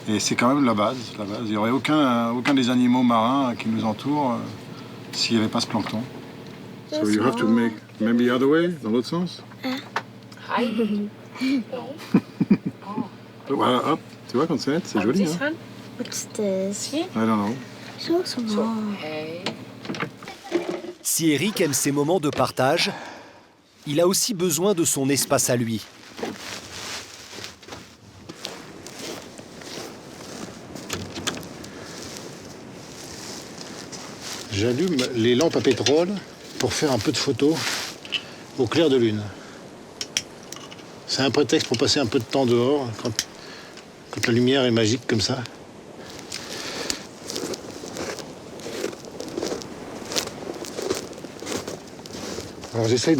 Et c'est quand même la base. Il n'y aurait aucun des animaux marins qui nous entourent s'il n'y avait pas ce plancton. So you have to make maybe the other way, dans l'autre sens. Voilà, hop, tu vois, quand c'est joli. Hein? What's this? I don't know. So small. Si Eric aime ces moments de partage, il a aussi besoin de son espace à lui. J'allume les lampes à pétrole pour faire un peu de photos au clair de lune. C'est un prétexte pour passer un peu de temps dehors quand la lumière est magique comme ça. Alors j'essaye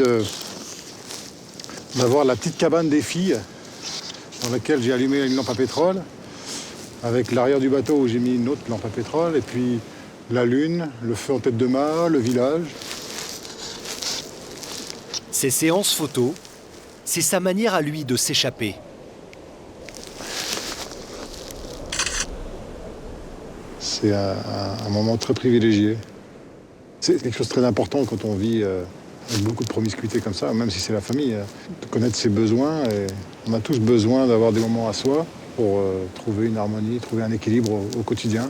d'avoir la petite cabane des filles dans laquelle j'ai allumé une lampe à pétrole, avec l'arrière du bateau où j'ai mis une autre lampe à pétrole, et puis la lune, le feu en tête de mât, le village. Ces séances photos, c'est sa manière à lui de s'échapper. c'est un moment très privilégié. C'est quelque chose de très important quand on vit avec beaucoup de promiscuité comme ça, même si c'est la famille, de connaître ses besoins. Et on a tous besoin d'avoir des moments à soi pour trouver une harmonie, trouver un équilibre au quotidien.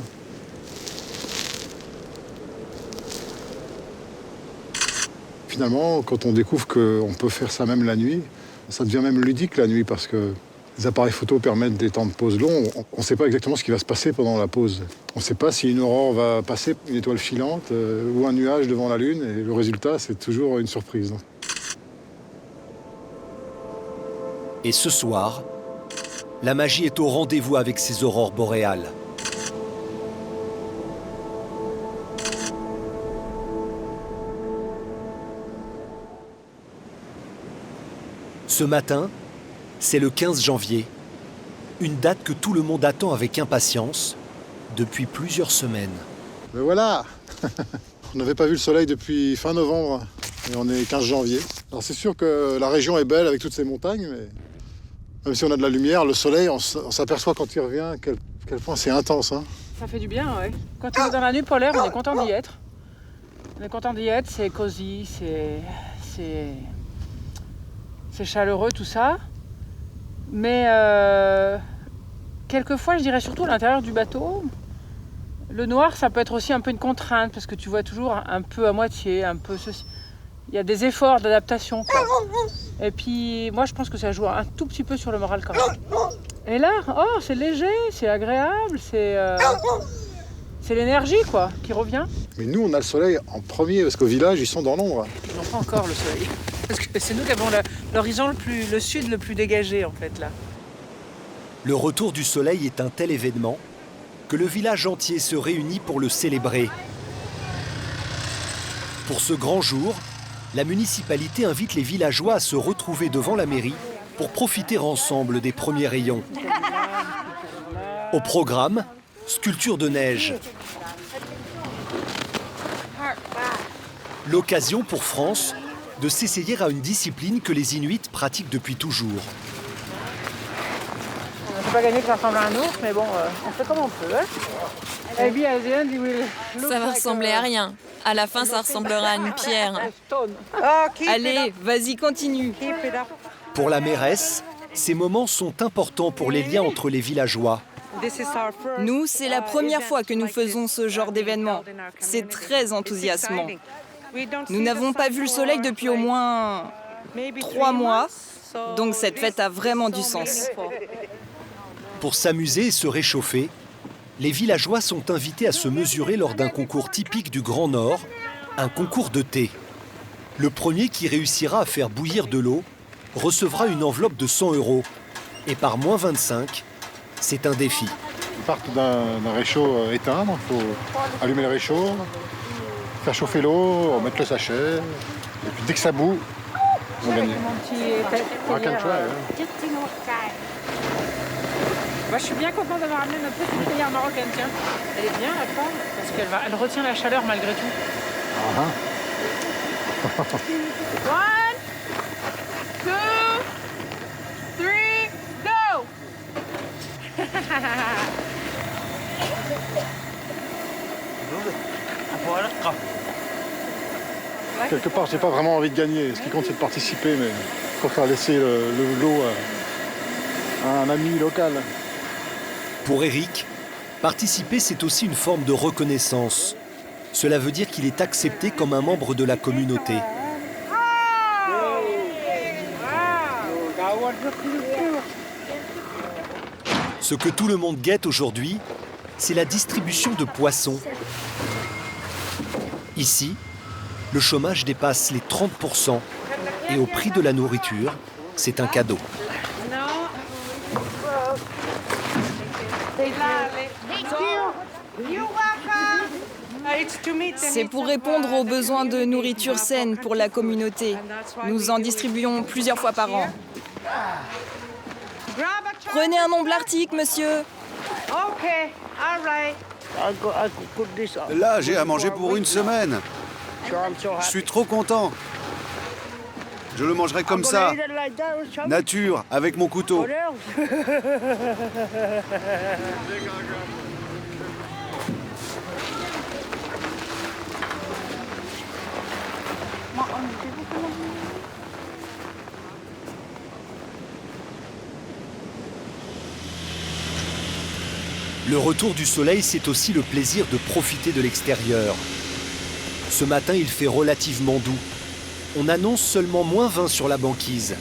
Finalement, quand on découvre qu'on peut faire ça même la nuit, ça devient même ludique la nuit parce que les appareils photo permettent des temps de pause longs. On ne sait pas exactement ce qui va se passer pendant la pause. On ne sait pas si une aurore va passer, une étoile filante ou un nuage devant la Lune. Et le résultat, c'est toujours une surprise. Et ce soir, la magie est au rendez-vous avec ces aurores boréales. Ce matin, c'est le 15 janvier, une date que tout le monde attend avec impatience depuis plusieurs semaines. Mais voilà. On n'avait pas vu le soleil depuis fin novembre et on est 15 janvier. Alors c'est sûr que la région est belle avec toutes ces montagnes, mais même si on a de la lumière, le soleil, on s'aperçoit quand il revient quel point c'est intense. Hein. Ça fait du bien, ouais. Quand on est dans la nuit polaire, on est content d'y être. On est content d'y être, c'est cosy, c'est chaleureux tout ça. Mais quelquefois, je dirais surtout à l'intérieur du bateau, le noir, ça peut être aussi un peu une contrainte parce que tu vois toujours un peu à moitié, un peu ceci. Il y a des efforts d'adaptation, quoi. Et puis, moi, je pense que ça joue un tout petit peu sur le moral quand même. Et là, oh, c'est léger, c'est agréable, c'est l'énergie, quoi, qui revient. Mais nous, on a le soleil en premier parce qu'au village, ils sont dans l'ombre. Ils n'ont pas encore le soleil. Parce que c'est nous qui avons l'horizon le sud le plus dégagé, en fait, là. Le retour du soleil est un tel événement que le village entier se réunit pour le célébrer. Pour ce grand jour, la municipalité invite les villageois à se retrouver devant la mairie pour profiter ensemble des premiers rayons. Au programme, sculpture de neige. L'occasion pour France de s'essayer à une discipline que les Inuits pratiquent depuis toujours. On ne peut pas gagner que ça ressemble à un ours, mais bon, on fait comme on peut. Hein. Ça va ressembler à rien. À la fin, ça ressemblera à une pierre. Allez, vas-y, continue. Pour la mairesse, ces moments sont importants pour les liens entre les villageois. Nous, c'est la première fois que nous faisons ce genre d'événement. C'est très enthousiasmant. Nous n'avons pas vu le soleil depuis au moins 3 mois, donc cette fête a vraiment du sens. Pour s'amuser et se réchauffer, les villageois sont invités à se mesurer lors d'un concours typique du Grand Nord, un concours de thé. Le premier qui réussira à faire bouillir de l'eau recevra une enveloppe de 100 €. Et par moins 25, c'est un défi. Ils partent d'un réchaud éteint, donc il faut allumer le réchaud, faire chauffer l'eau, mettre le sachet, et puis dès que ça bout, on gagne. Moi, je suis bien contente d'avoir amené notre petite cuillère marocaine, tiens. Elle est bien, la femme, parce qu'elle retient la chaleur malgré tout. Uh-huh. 1, 2, 3, go! Quelque part, j'ai pas vraiment envie de gagner. Ce qui compte, c'est de participer, mais il faut laisser le lot à un ami local. Pour Eric, participer, c'est aussi une forme de reconnaissance. Cela veut dire qu'il est accepté comme un membre de la communauté. Ce que tout le monde guette aujourd'hui, c'est la distribution de poissons. Ici, le chômage dépasse les 30% et au prix de la nourriture, c'est un cadeau. C'est pour répondre aux besoins de nourriture saine pour la communauté. Nous en distribuons plusieurs fois par an. Prenez un omble arctique, monsieur. Là, j'ai à manger pour une semaine. Je suis trop content. Je le mangerai comme ça, nature, avec mon couteau. Le retour du soleil, c'est aussi le plaisir de profiter de l'extérieur. Ce matin, il fait relativement doux. On annonce seulement -20 sur la banquise.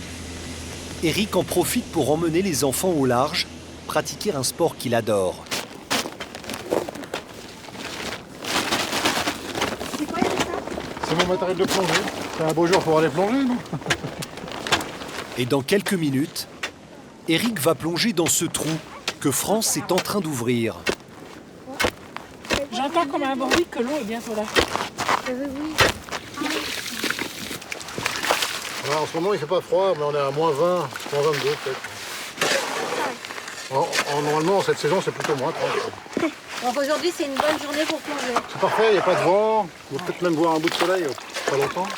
Eric en profite pour emmener les enfants au large, pratiquer un sport qu'il adore. C'est quoi ça? C'est mon matériel de plongée. C'est un beau jour pour aller plonger, non? Et dans quelques minutes, Eric va plonger dans ce trou que France est en train d'ouvrir. J'entends comme un bruit que l'eau est bientôt là. Alors, en ce moment, il fait pas froid, mais on est à -20, -22 peut-être. Normalement, cette saison, c'est plutôt -30. Donc aujourd'hui, c'est une bonne journée pour plonger. C'est parfait, il n'y a pas de vent. On va peut-être même voir un bout de soleil pas longtemps.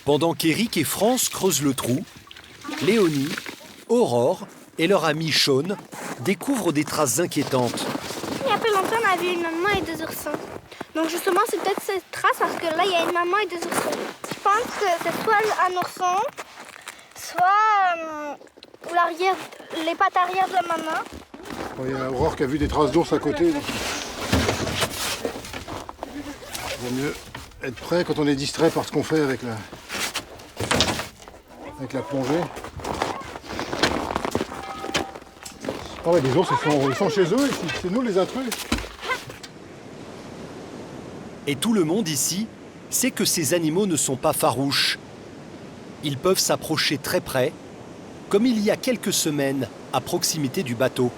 Pendant qu'Eric et France creusent le trou, Léonie, Aurore et leur ami Sean découvrent des traces inquiétantes. Il y a pas longtemps, on a vu une maman et 2 oursins. Donc justement, c'est peut-être cette trace parce que là, il y a une maman et 2 oursins. Je pense que c'est soit un ourson, soit les pattes arrière de la maman. Bon, il y a Aurore qui a vu des traces d'ours à côté. Donc... il vaut mieux être prêt quand on est distrait par ce qu'on fait avec la plongée. Ah ouais, les ours, ils sont chez eux ici. C'est nous les intrus. Et tout le monde ici sait que ces animaux ne sont pas farouches. Ils peuvent s'approcher très près, comme il y a quelques semaines à proximité du bateau.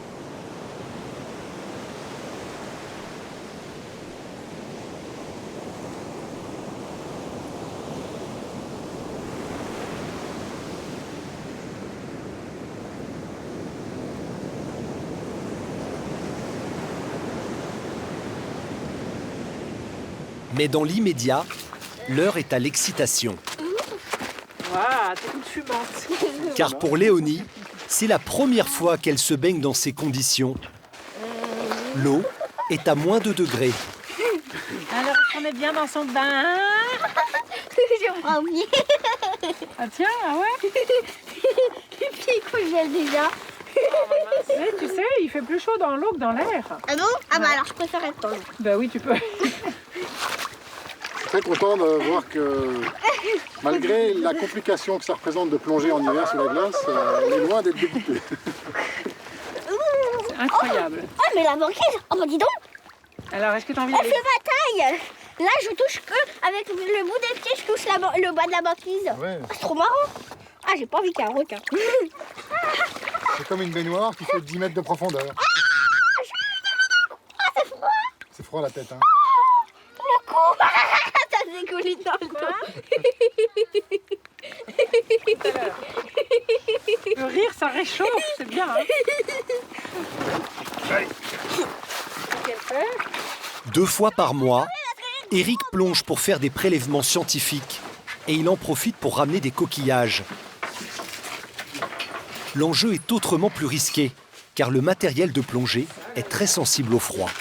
Mais dans l'immédiat, l'heure est à l'excitation. Waouh, t'es toute fumante. Car pour Léonie, c'est la première fois qu'elle se baigne dans ces conditions. L'eau est à -2 degrés. Alors, est-ce qu'on est bien dans son bain? J'ai pas oublié. Ah tiens, ah ouais? Et puis il congèle déjà. Mais tu sais, il fait plus chaud dans l'eau que dans l'air. Ah bon? Ah bah alors je préfère être dans l'eau. Ben oui, tu peux. Je suis très content de voir que malgré la complication que ça représente de plonger en hiver sous la glace, on est loin d'être dégoûté. C'est incroyable. Oh mais la banquise, oh bah dis donc, Alors, est-ce que tu as envie elle d'aller... fait ma taille. Là je touche que avec le bout des pieds, je touche le bas de la banquise. Ouais. C'est trop marrant. Ah j'ai pas envie qu'il y ait un requin. C'est comme une baignoire qui fait 10 mètres de profondeur. Ah c'est froid. C'est froid la tête, hein. Le cou. Ça s'est collé dans le dos. Le rire, ça réchauffe, c'est bien. Hein. Qu'elle fait? 2 fois par mois, Eric plonge pour faire des prélèvements scientifiques et il en profite pour ramener des coquillages. L'enjeu est autrement plus risqué, car le matériel de plongée est très sensible au froid.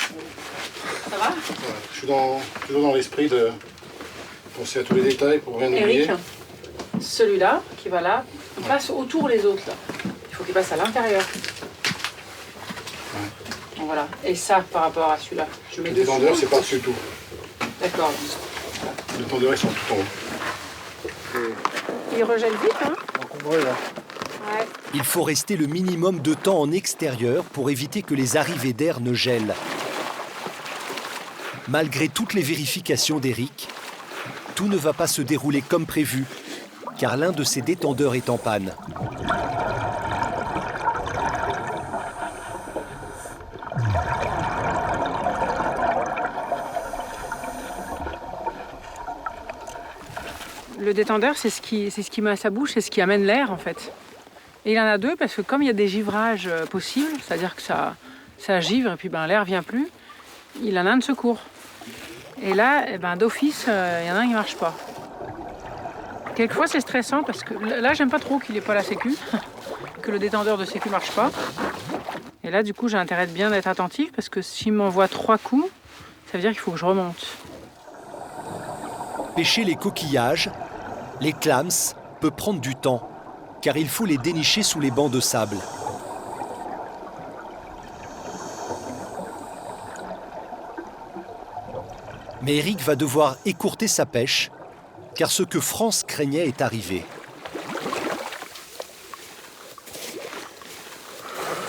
Ça va? Je suis toujours dans l'esprit de penser à tous les détails pour rien oublier. Eric, celui-là qui va là, il passe autour les autres là. Il faut qu'il passe à l'intérieur. Donc voilà. Et ça par rapport à celui-là. Je mets Les dessus. tendeurs, c'est par-dessus tout. D'accord. Les tendeurs, ils sont tout en haut. Il regèle vite, hein? Encombré, là. Ouais. Il faut rester le minimum de temps en extérieur pour éviter que les arrivées d'air ne gèlent. Malgré toutes les vérifications d'Eric, tout ne va pas se dérouler comme prévu, car l'un de ses détendeurs est en panne. Le détendeur, c'est ce qui met à sa bouche, c'est ce qui amène l'air en fait. Et il y en a 2 parce que comme il y a des givrages possibles, c'est-à-dire que ça givre et puis l'air vient plus, il en a un de secours. Et là, d'office, il y en a un qui ne marche pas. Quelquefois c'est stressant parce que là j'aime pas trop qu'il n'ait pas la sécu, que le détendeur de sécu marche pas. Et là du coup j'ai intérêt de bien être attentif parce que s'il m'envoie 3 coups, ça veut dire qu'il faut que je remonte. Pêcher les coquillages, les clams, peut prendre du temps, car il faut les dénicher sous les bancs de sable. Mais Eric va devoir écourter sa pêche, car ce que France craignait est arrivé.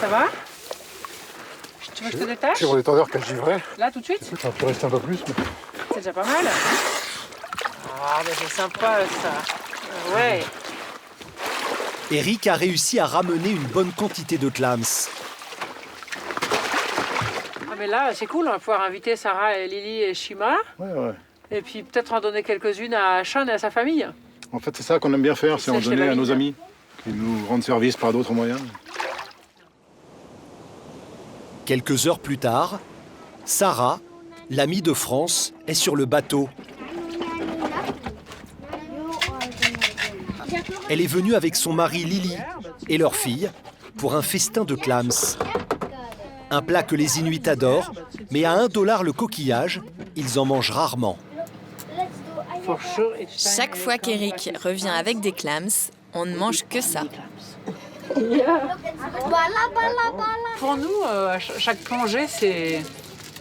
Ça va? Tu veux que je te détache? Sur les tendeurs qu'elle givrait. Là, tout de suite? Ça peut rester un peu plus. Mais... C'est déjà pas mal. Ah, mais c'est sympa, ça. Ouais. Eric a réussi à ramener une bonne quantité de clams. Ah, mais là, c'est cool, on va pouvoir inviter Sarah et Lily et Shima. Ouais. Et puis peut-être en donner quelques-unes à Sean et à sa famille. En fait, c'est ça qu'on aime bien faire, c'est en chez donner la à nos mine. amis qui nous rendent service par d'autres moyens. Quelques heures plus tard, Sarah, l'amie de France, est sur le bateau. Elle est venue avec son mari Lily et leur fille pour un festin de clams. Un plat que les Inuits adorent, mais à $1 le coquillage, ils en mangent rarement. Chaque fois qu'Eric revient avec des clams, on ne mange que ça. Pour nous, à chaque plongée, c'est...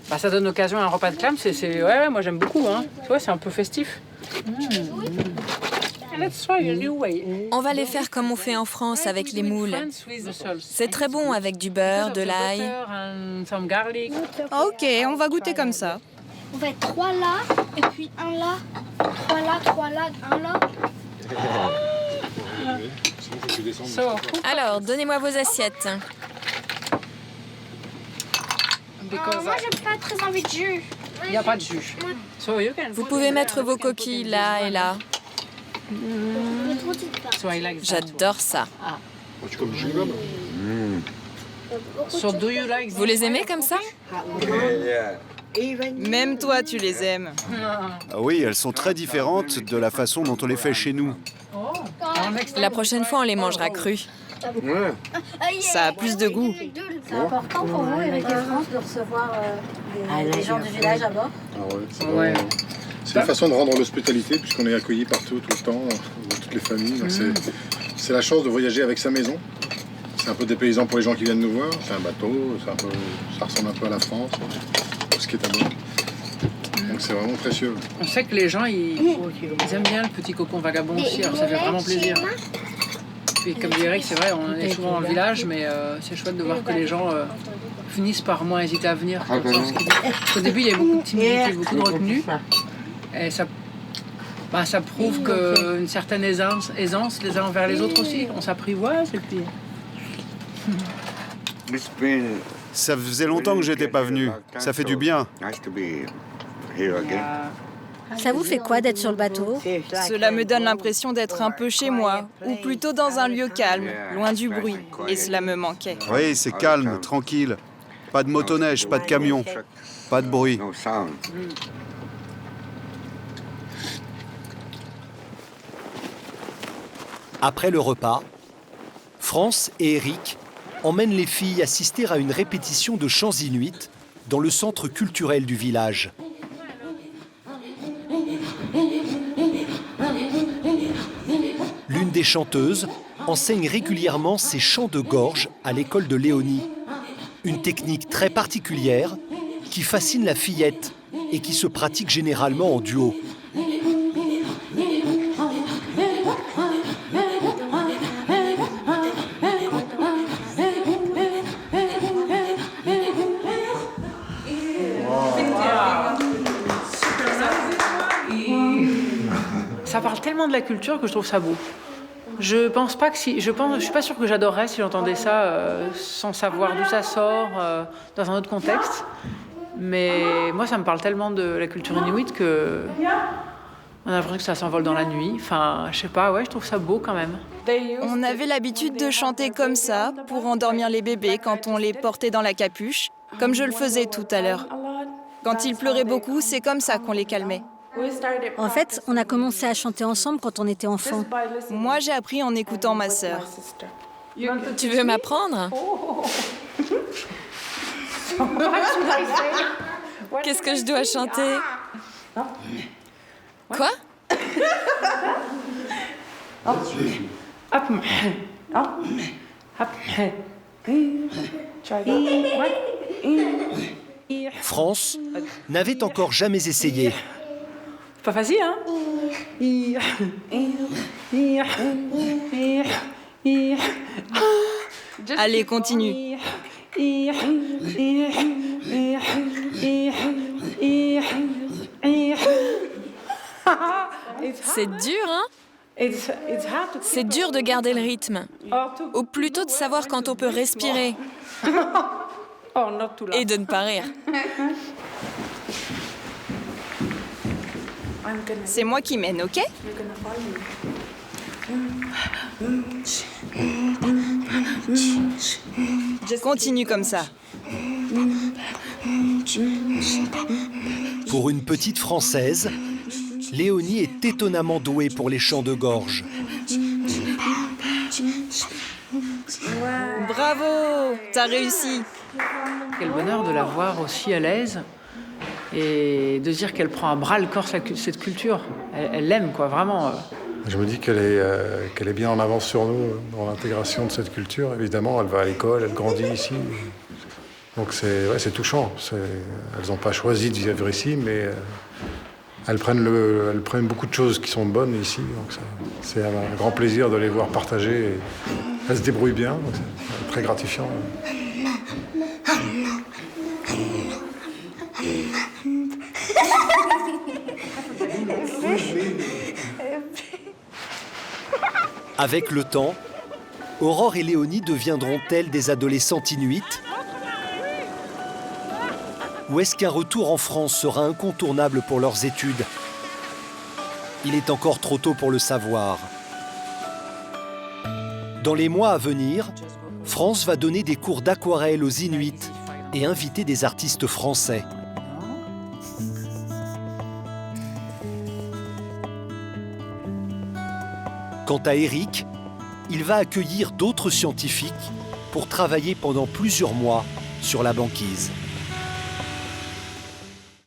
Bah, ça donne occasion à un repas de clams. Ouais, moi j'aime beaucoup. Hein. Ouais, c'est un peu festif. On va les faire comme on fait en France avec les moules. C'est très bon avec du beurre, de l'ail. Ok, on va goûter comme ça. On va être 3 là, et puis 1 là, 3 là, 3 là, 1 là. Alors, donnez-moi vos assiettes. Moi, j'ai pas très envie de jus. Il n'y a pas de jus. Vous pouvez mettre vos coquilles là et là. J'adore ça. Tu comme jus là. Vous les aimez comme ça? Même toi, tu les aimes. Ah oui, elles sont très différentes de la façon dont on les fait chez nous. La prochaine fois, on les mangera crus. Ça a plus de goût. C'est important pour vous, Eric et France, de recevoir des gens du village à bord? C'est une façon de rendre l'hospitalité, puisqu'on est accueillis partout, tout le temps, dans toutes les familles. Donc c'est la chance de voyager avec sa maison. C'est un peu dépaysant pour les gens qui viennent nous voir. C'est un bateau, ça ressemble un peu à la France, tout ce qui est à bord. Donc c'est vraiment précieux. On sait que les gens, ils aiment bien le petit cocon vagabond aussi, alors ça fait vraiment plaisir. Puis comme dit Eric, c'est vrai, on est souvent dans le village, mais c'est chouette de voir que les gens finissent par moins hésiter à venir. Au début, il y a beaucoup de timidité, beaucoup de retenue. Et ça prouve qu'une certaine aisance les uns envers les autres aussi. On s'apprivoise et puis... Ça faisait longtemps que j'étais pas venu. Ça fait du bien. Ça vous fait quoi d'être sur le bateau? Cela me donne l'impression d'être un peu chez moi, ou plutôt dans un lieu calme, loin du bruit. Et cela me manquait. Oui, c'est calme, tranquille. Pas de motoneige, pas de camion, pas de bruit. Après le repas, France et Eric emmènent les filles assister à une répétition de chants inuits dans le centre culturel du village. L'une des chanteuses enseigne régulièrement ses chants de gorge à l'école de Léonie. Une technique très particulière qui fascine la fillette et qui se pratique généralement en duo. Ça parle tellement de la culture que je trouve ça beau. Je pense pas que je suis pas sûre que j'adorerais si j'entendais ça sans savoir d'où ça sort, dans un autre contexte. Mais moi, ça me parle tellement de la culture inuite que on a l'impression que ça s'envole dans la nuit. Enfin, je sais pas, ouais, je trouve ça beau quand même. On avait l'habitude de chanter comme ça pour endormir les bébés quand on les portait dans la capuche, comme je le faisais tout à l'heure. Quand ils pleuraient beaucoup, c'est comme ça qu'on les calmait. En fait, on a commencé à chanter ensemble quand on était enfants. Moi, j'ai appris en écoutant ma sœur. Tu veux m'apprendre? Qu'est-ce que je dois chanter? Quoi? France n'avait encore jamais essayé. Pas facile, hein? Allez, continue. C'est dur, hein? C'est dur de garder le rythme. Ou plutôt de savoir quand on peut respirer. Et de ne pas rire. C'est moi qui mène, ok? Continue comme ça. Pour une petite Française, Léonie est étonnamment douée pour les chants de gorge. Bravo, t'as réussi. Quel bonheur de la voir aussi à l'aise et de dire qu'elle prend à bras le corps cette culture. Elle l'aime, quoi, vraiment. Je me dis qu'elle est bien en avance sur nous dans l'intégration de cette culture. Évidemment, elle va à l'école, elle grandit ici. Donc c'est touchant. Elles n'ont pas choisi de vivre ici, mais elles prennent beaucoup de choses qui sont bonnes ici. Donc c'est un grand plaisir de les voir partager. Elles se débrouillent bien, donc c'est très gratifiant. Avec le temps, Aurore et Léonie deviendront-elles des adolescentes inuites? Ou est-ce qu'un retour en France sera incontournable pour leurs études? Il est encore trop tôt pour le savoir. Dans les mois à venir, France va donner des cours d'aquarelle aux Inuits et inviter des artistes français. Quant à Eric, il va accueillir d'autres scientifiques pour travailler pendant plusieurs mois sur la banquise.